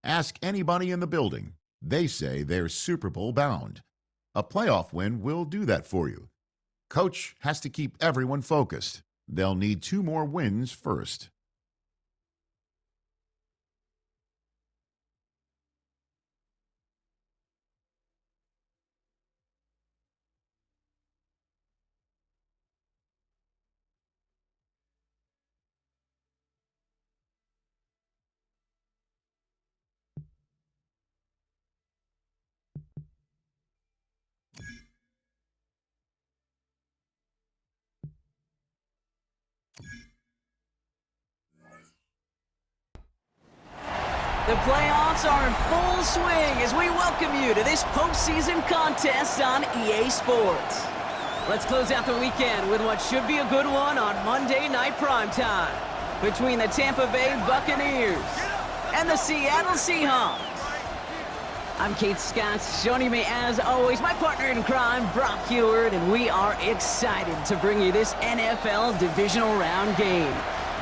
Ask anybody in the building. They say they're Super Bowl bound. A playoff win will do that for you. Coach has to keep everyone focused. They'll need 2 more wins first. The playoffs are in full swing as we welcome you to this postseason contest on EA Sports. Let's close out the weekend with what should be a good one on Monday Night Primetime between the Tampa Bay Buccaneers and the Seattle Seahawks. I'm Kate Scott, joining me as always, my partner in crime, Brock Heward, and we are excited to bring you this NFL Divisional Round game.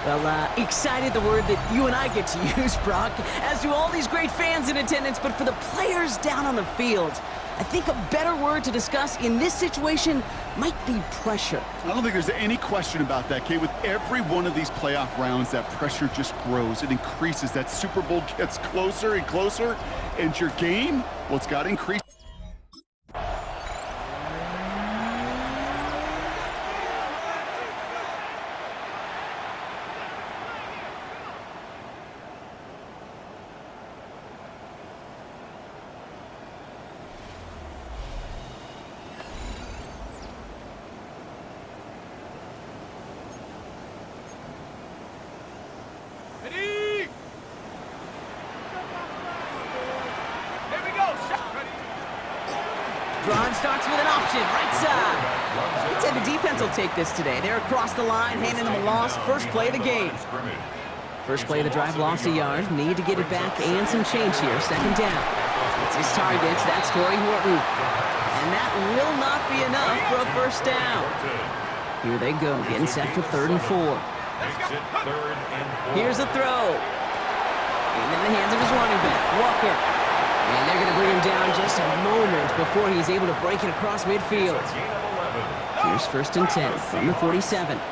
Well, excited, the word that you and I get to use, Brock, as do all these great fans in attendance, but for the players down on the field, I think a better word to discuss in this situation might be pressure. I don't think there's any question about that, Kate. With every one of these playoff rounds, that pressure just grows. It increases. That Super Bowl gets closer and closer, and your game, well, it's got to increase. Drive starts with an option, right side. I'd say the defense will take this today. They're across the line, handing them a loss. First play of the game. First play of the drive, lost a yard. Need to get it back and some change here. Second down. It's his targets. That's Torrey Horton. And that will not be enough for a first down. Here they go, getting set for 3rd and 4. Here's a throw. Into the hands of his running back, Walker. And they're going to bring him down just a moment before he's able to break it across midfield. Here's 1st and 10 from the 47. Now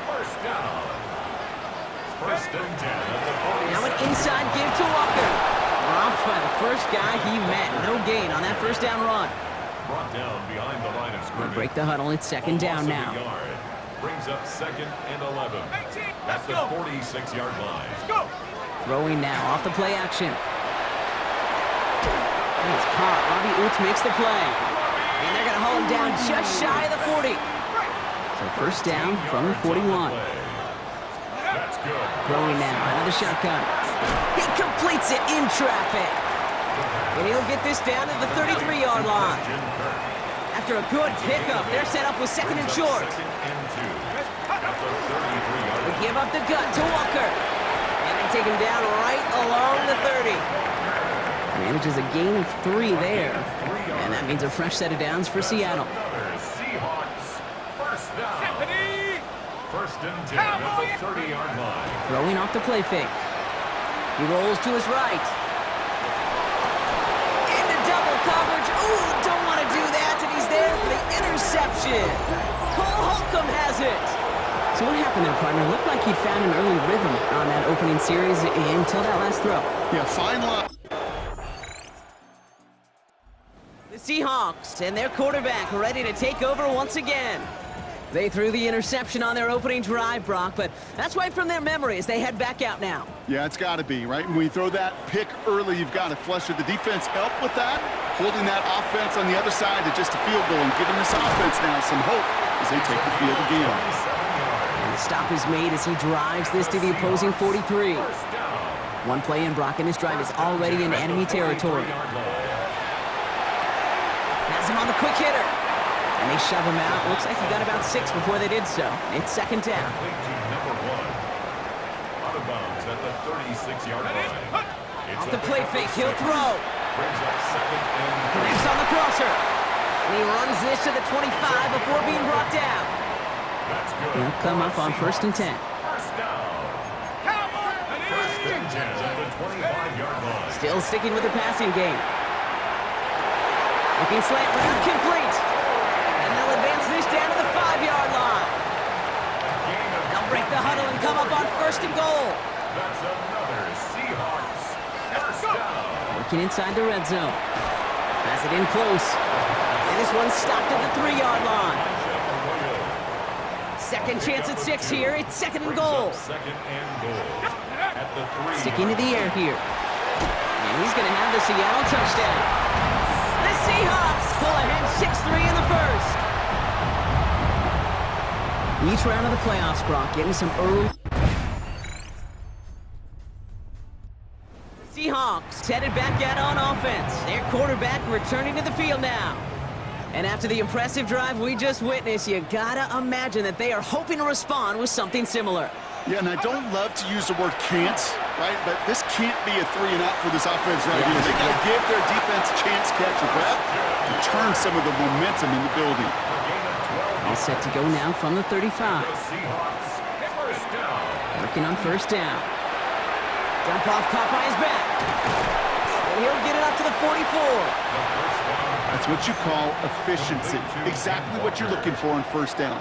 an inside give to Walker. Dropped by the first guy he met. No gain on that first down run. Brought down behind the line of scrimmage. They'll break the huddle. It's 2nd down now. Brings up 2nd and 11. That's the 46-yard line. Let's go. Throwing now off the play action. It's caught. Robbie Oots makes the play. And they're going to haul him down just shy of the 40. So first down from the 41. Throwing now. Another shotgun. He completes it in traffic. And he'll get this down to the 33-yard line. After a good pickup, they're set up with 2nd and short. They give up the gut to Walker. And they take him down right along the 30. Manages a gain of 3 there. And that means a fresh set of downs for Seattle. Seahawks, first down. 1st and 10 at the 30-yard line. Throwing off the play fake. He rolls to his right. Into double coverage. Ooh, don't want to do that. And he's there for the interception. Cole Holcomb has it. So what happened there, partner? Looked like he'd found an early rhythm on that opening series until that last throw. Yeah, fine line. The Seahawks and their quarterback ready to take over once again. They threw the interception on their opening drive, Brock, but that's right from their memory as they head back out now. Yeah, it's got to be, right? When you throw that pick early, you've got to flush it. The defense helped with that, holding that offense on the other side to just a field goal and giving this offense now some hope as they take the field again. And the stop is made as he drives this to the opposing 43. One play in, Brock, and this drive is already in enemy territory. Has him on the quick hitter. And they shove him out. Looks like he got about 6 before they did so. It's 2nd down. Out of bounds at the 36-yard line. Off the play fake, he'll throw. Brings up 2nd and Connects on the crosser. And he runs this to the 25 before being brought down. that's good. He'll come up on 1st and 10. First down. 1st and 10 at the 25-yard line. Still sticking with the passing game. Looking slant route, complete. And they'll advance this down to the 5-yard line. They'll break the huddle and come up on 1st and goal. That's another Seahawks first down. Working inside the red zone. Pass it in close. And this one's stopped at the 3-yard line. Second chance at 6 here. It's 2nd and goal. Second and goal. At the 3. Sticking to the air here. And he's going to have the Seattle touchdown. The Seahawks pull ahead 6-3 in the first. Each round of the playoffs, Brock, getting some early. Seahawks headed back out on offense. Their quarterback returning to the field now. And after the impressive drive we just witnessed, you gotta imagine that they are hoping to respond with something similar. Yeah, and I don't love to use the word can't, right? But this can't be a 3 and out for this offense right here. They got to give their defense a chance to catch a breath and turn some of the momentum in the building. All set to go now from the 35. Seahawks first down. Working on 1st down. Dump off caught by his back. And he'll get it up to the 44. That's what you call efficiency. Exactly what you're looking for on 1st down.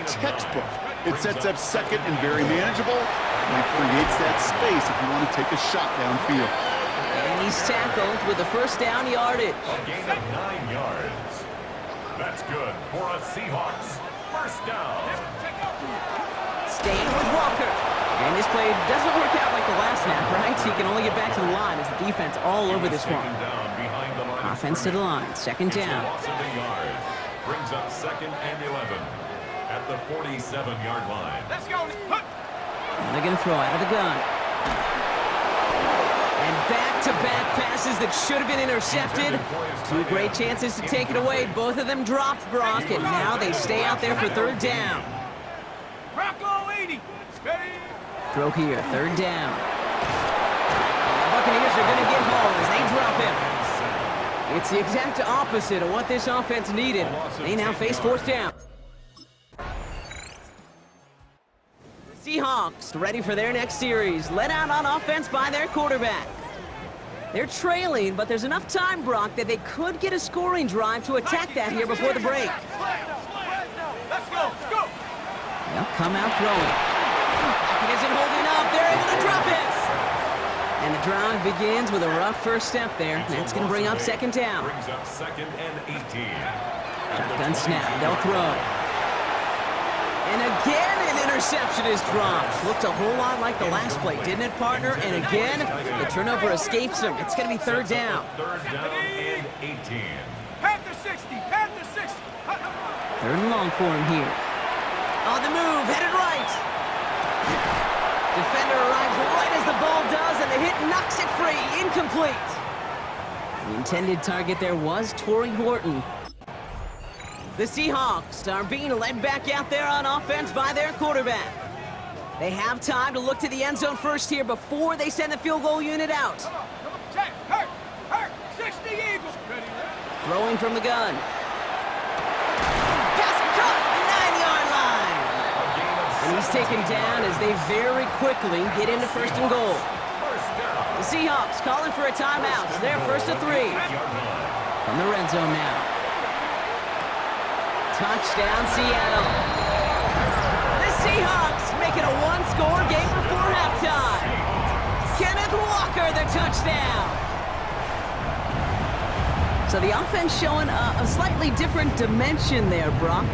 Textbook. It sets up 2nd and very manageable, and it creates that space if you want to take a shot downfield. And he's tackled with the 1st down yardage. A gain of 9 yards. That's good for a Seahawks first down. Staying with Walker. And this play doesn't work out like the last snap, right? He can only get back to the line as the defense all over this one. Offense to the line, 2nd down. Loss of the yard. Brings up 2nd and 11 at the 47-yard line. Let's go. And they're going to throw out of the gun. And back-to-back passes that should have been intercepted. 2 great chances to take it away. Both of them dropped, Brock, and now they stay out there for 3rd down. Throw here, 3rd down. And the Buccaneers are going to get home as they drop him. It's the exact opposite of what this offense needed. They now face 4th down. The Seahawks ready for their next series. Led out on offense by their quarterback. They're trailing, but there's enough time, Brock, that they could get a scoring drive to attack that here before the break. Let's go. They'll come out throwing. It isn't holding up. They're able to drop it. And the drive begins with a rough 1st step there. That's going to bring up 2nd down. Brings up 2nd and 18. Shotgun snap. They'll throw. And again, an interception is dropped. Looked a whole lot like the last play, didn't it, partner? And again, the turnover escapes him. It's going to be 3rd down. 3rd down and 18. Panther 60. 3rd and long for him here. On the move, headed right. Defender arrives right as the ball does, and the hit knocks it free. Incomplete. The intended target there was Torrey Horton. The Seahawks are being led back out there on offense by their quarterback. They have time to look to the end zone first here before they send the field goal unit out. Come on. Check. Hurt. 60 Eagles. Ready. Throwing from the gun. Pass caught, 9-yard line. And he's taken down as they very quickly get into 1st and goal. The Seahawks calling for a timeout. They're 1st and 3. From the red zone now. Touchdown, Seattle. The Seahawks make it a 1-score game before halftime. Kenneth Walker, the touchdown. So the offense showing a slightly different dimension there, Brock.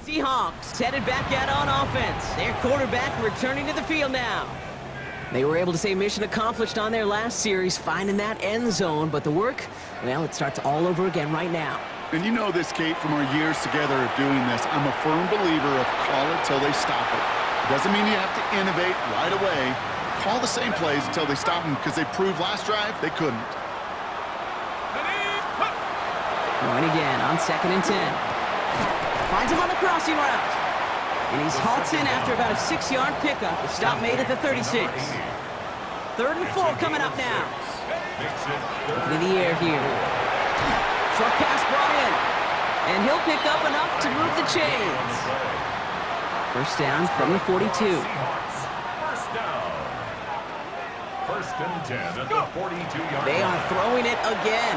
Seahawks headed back out on offense. Their quarterback returning to the field now. They were able to say mission accomplished on their last series, finding that end zone, but the work, well, it starts all over again right now. And you know this, Kate, from our years together of doing this. I'm a firm believer of call it till they stop it. Doesn't mean you have to innovate right away. Call the same plays until they stop them, because they proved last drive they couldn't. Going again on 2nd and 10. Finds him on the crossing route. And he's halted after about a 6-yard pickup. The stop made at the 36. 3rd and 4 coming up now. Looking in the air here. Short pass brought in. And he'll pick up enough to move the chains. 1st down from the 42. First down. First and 10 at the 42-yard They are line. throwing it again.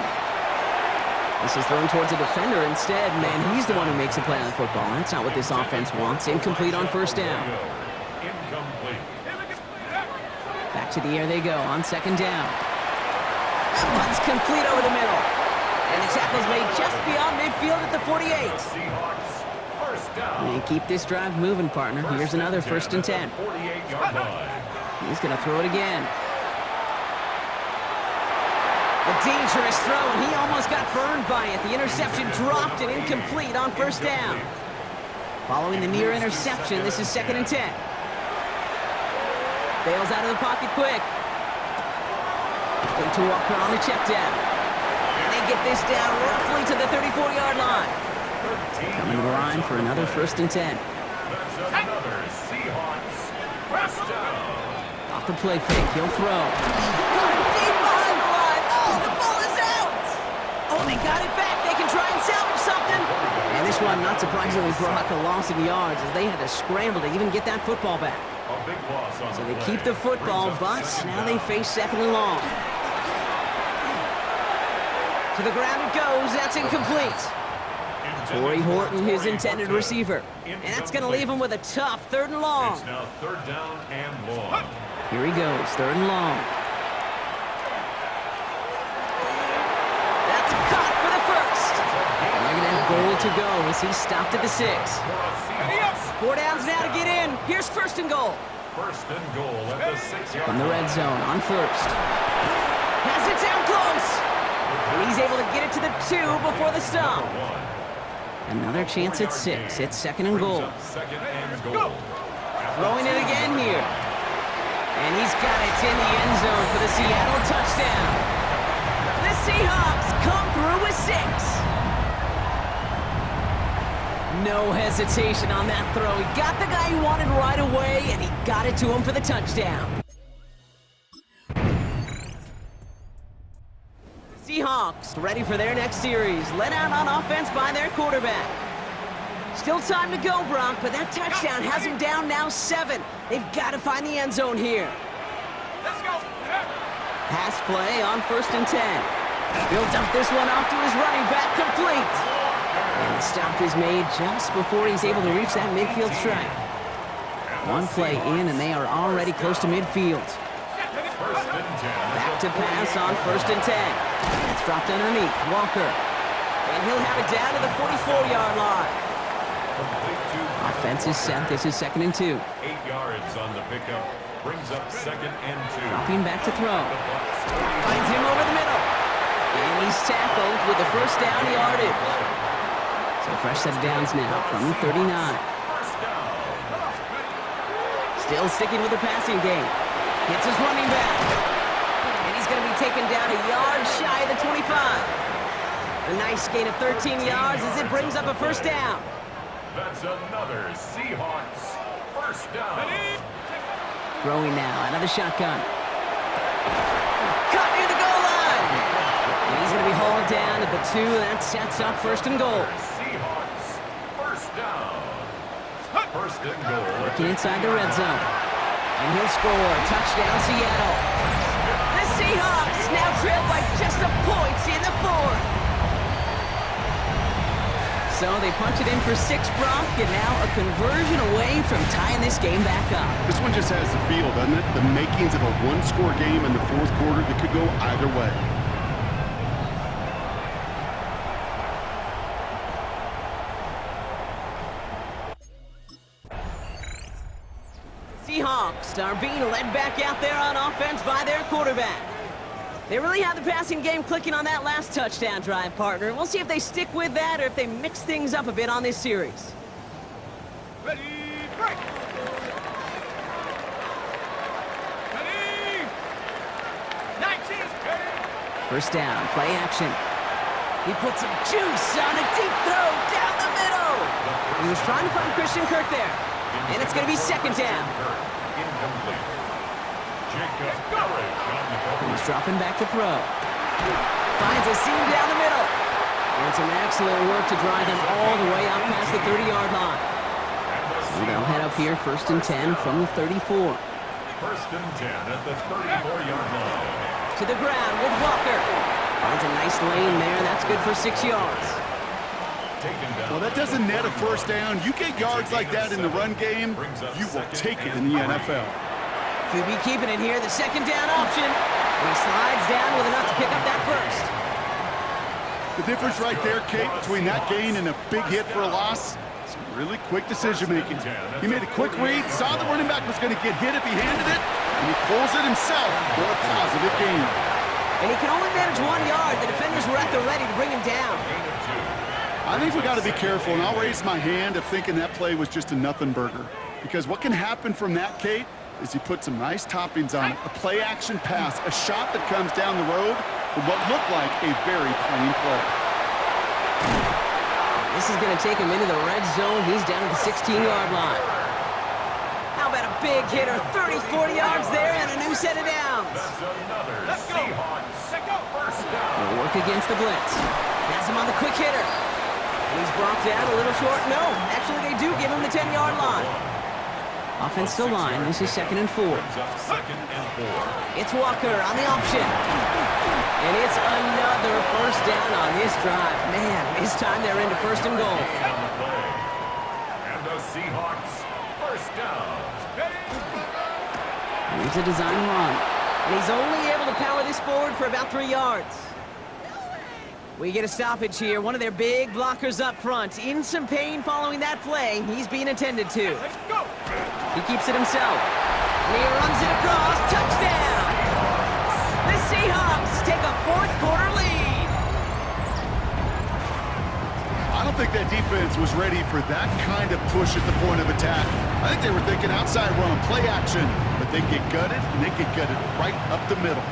This is thrown towards a defender instead. Man, he's the one who makes a play on the football. That's not what this offense wants. Incomplete on first down. Incomplete. Back to the air they go on second down. That one's complete over the middle. And the tackle's made just beyond midfield at the 48. Seahawks, first down. And keep this drive moving, partner. Here's another first and 10. 48-yard line. He's going to throw it again. A dangerous throw, and he almost got burned by it. The interception dropped and incomplete on first down. Following the near interception, this is second and 10. Bails out of the pocket quick. Complete to Walker on the check down. And they get this down roughly to the 34-yard line. Coming to the line for another first and 10. That's another Seahawks, first down. Off the play fake, he'll throw. Deep behind the line. Oh, the ball is out. Oh, they got it back. They can try and salvage something. And this one, not surprisingly, brought a loss in yards as they had to scramble to even get that football back. A big loss on So the they play. keep the football, Brings up but second now they down. face second and long. To the ground it goes. That's incomplete. Torrey Horton, his intended receiver. And that's going to leave him with a tough third and long. It's now third down and long. Here he goes, third and long. That's caught for the first. And they're going to have goal to go as he stopped at the 6. 4 downs now to get in. Here's first and goal. First and goal at the 6-yard From the red zone on first. Has it down close. And he's able to get it to the 2 before the stop. Another chance at 6. It's second and goal. Second and goal. Throwing it again here. And he's got it in the end zone for the Seattle touchdown. The Seahawks come through with 6. No hesitation on that throw. He got the guy he wanted right away, and he got it to him for the touchdown. Seahawks ready for their next series. Let out on offense by their quarterback. Still time to go, Brock, but that touchdown has him down now 7. They've got to find the end zone here. Let's go. Pass play on first and 10. He'll dump this one off to his running back, complete. And the stop is made just before he's able to reach that midfield strike. One play in, and they are already close to midfield. First and 10. Back to pass on first and 10. That's dropped underneath. Walker. And he'll have it down to the 44-yard line. Complete to Offense is set. This is second and 2. 8 yards on the pickup. Brings up second and 2. Dropping back to throw. Finds him over the middle. And he's tackled with the first down yardage. So fresh set of downs now from the 39. First down. Still sticking with the passing game. Hits his running back. And he's going to be taken down a yard shy of the 25. A nice gain of 13 yards as it brings up a first down. That's another Seahawks first down. Throwing now out of the shotgun. Caught near the goal line. And he's going to be hauled down at the 2. That sets up first and goal. Seahawks first down. First and goal. Working inside the red zone. And he'll score. Touchdown, Seattle. The Seahawks now trail by just a point in the 4th. So they punch it in for 6, Brock, and now a conversion away from tying this game back up. This one just has the feel, doesn't it? The makings of a one-score game in the fourth quarter that could go either way. Seahawks are being led back out there on offense by their quarterback. They really had the passing game clicking on that last touchdown drive, partner. We'll see if they stick with that or if they mix things up a bit on this series. Ready, break. Ready. 19. Ready. First down, play action. He puts some juice on a deep throw down the middle. He was trying to find Christian Kirk there. And it's going to be second down. Incomplete. Jacob Elliott on the cover. He's dropping back to throw. Finds a seam down the middle. And some excellent work to drive him all the way out past the 30-yard line. So they'll head up here first and 10 from the 34. First and 10 at the 34-yard line. To the ground with Walker. Finds a nice lane there. That's good for 6 yards. Well, that doesn't net a first down. You get yards like that in the run game, you will take it in the NFL. QB keeping it here, the second down option. And he slides down with enough to pick up that first. The difference right there, Kate, between that gain and a big hit for a loss, is really quick decision-making. He made a quick read, saw the running back was going to get hit if he handed it, and he pulls it himself for a positive gain. And he can only manage 1 yard. The defenders were at the ready to bring him down. I think we got to be careful, and I'll raise my hand of thinking that play was just a nothing burger. Because what can happen from that, Kate, is he put some nice toppings on it. A play-action pass, a shot that comes down the road for what looked like a very plain play. This is going to take him into the red zone. He's down at the 16-yard line. How about a big hitter? 30, 40 yards there and a new set of downs. Let's go. First down. They'll work against the blitz. Has him on the quick hitter. And he's brought down a little short. No, actually they do give him the 10-yard line. Offensive line, this is 2nd and 4. Second and 4. It's Walker on the option. And it's another first down on this drive. Man, this time they're into 1st and goal. On the play. And the Seahawks, first down. Here's a design run. And he's only able to power this forward for about 3 yards. We get a stoppage here. One of their big blockers up front. In some pain following that play. He's being attended to. Let's go. He keeps it himself. And he runs it across. Touchdown! The Seahawks take a 4th quarter lead. I don't think that defense was ready for that kind of push at the point of attack. I think they were thinking outside run, play action. But they get gutted, and they get gutted right up the middle.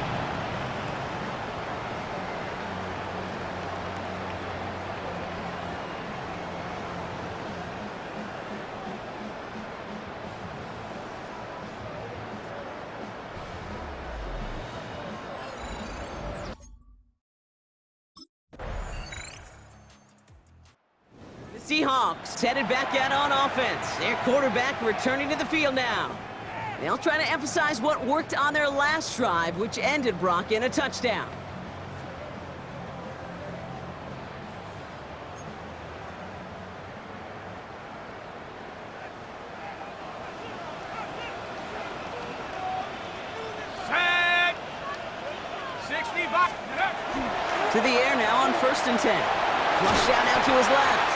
Seahawks headed back out on offense. Their quarterback returning to the field now. They'll try to emphasize what worked on their last drive, which ended Brock in a touchdown. Set. 60 back. To the air now on 1st and 10. Flush out out to his left.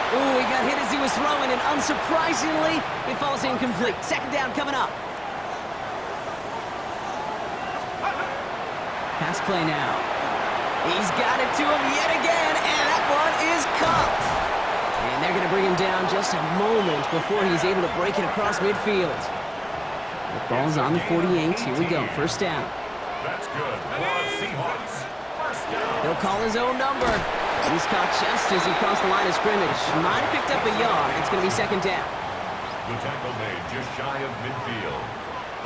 Ooh, he got hit as he was throwing, and unsurprisingly, it falls incomplete. 2nd down coming up. Pass play now. He's got it to him yet again, and that one is caught. And they're going to bring him down just a moment before he's able to break it across midfield. The ball's on the 48. Here we go. 1st down. That's good. Seahawks, first down. He'll call his own number. He's caught just as he crossed the line of scrimmage. Might have picked up a yard. It's going to be 2nd down. The tackle made just shy of midfield.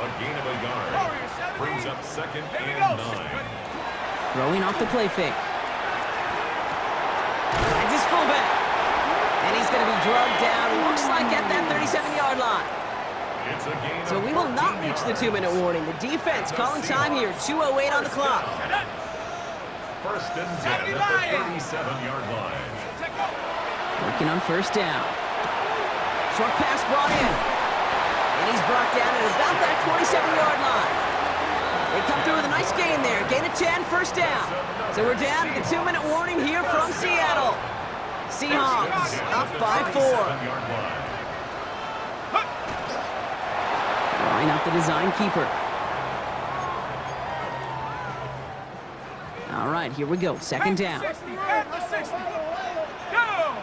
A gain of a yard. Brings up 2nd and 9. Throwing off the play fake. Finds his fullback. And he's going to be drugged down, looks like at that 37-yard line. It's a gain So we will not reach the 2-minute warning. The defense calling time here. 2:08 on the clock. First and 10 at the 37-yard line. Working on 1st down. Short pass brought in. And he's brought down at about that 27-yard line. They come through with a nice gain there. Gain of 10, 1st down. So we're down to the 2-minute warning here from Seattle. Seahawks up by 4. Drawing up the design keeper. All right, here we go. 2nd down. 60, Panther 60. Go.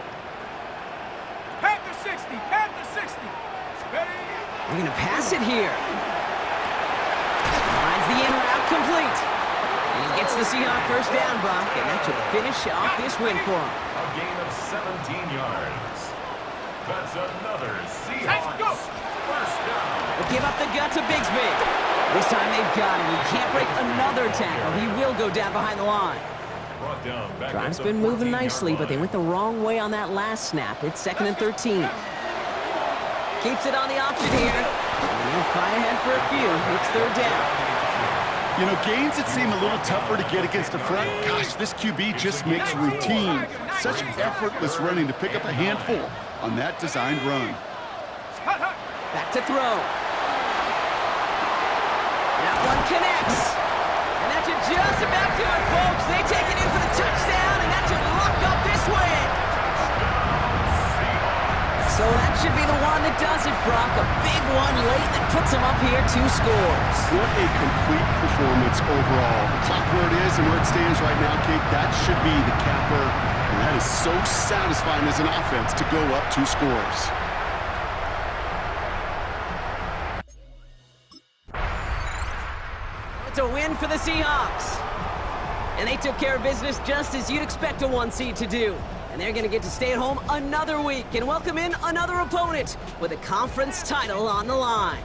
Panther 60, Panther 60. Ready? They're going to pass it here. Finds the in route complete. And he gets the Seahawks 1st down, Brock, and that should finish off this win for him. A gain of 17 yards. That's another Seahawks first down. But give up the gut to Bigsby. This time they've got him. He can't break another tackle. He will go down behind the line. Brought down back Drive's at the been moving 14-yard nicely, but they line. went the wrong way on that last snap. It's 2nd and 13. Keeps it on the option here. And They'll fight ahead for a few. It's third down. You know, gains that seem a little tougher to get against the front, gosh, this QB just makes routine. Such effortless running to pick up a handful on that designed run. Back to throw. That one connects. And that should just about do it, folks. They take it in for the touchdown, and that should lock up this win. So that should be the one that does it, Brock. A big one late that puts them up here 2 scores. What a complete performance overall. The clock where it is and where it stands right now, Kate, that should be the capper. And that is so satisfying as an offense to go up 2 scores. It's a win for the Seahawks. And they took care of business just as you'd expect a 1 seed to do. And they're going to get to stay at home another week and welcome in another opponent with a conference title on the line.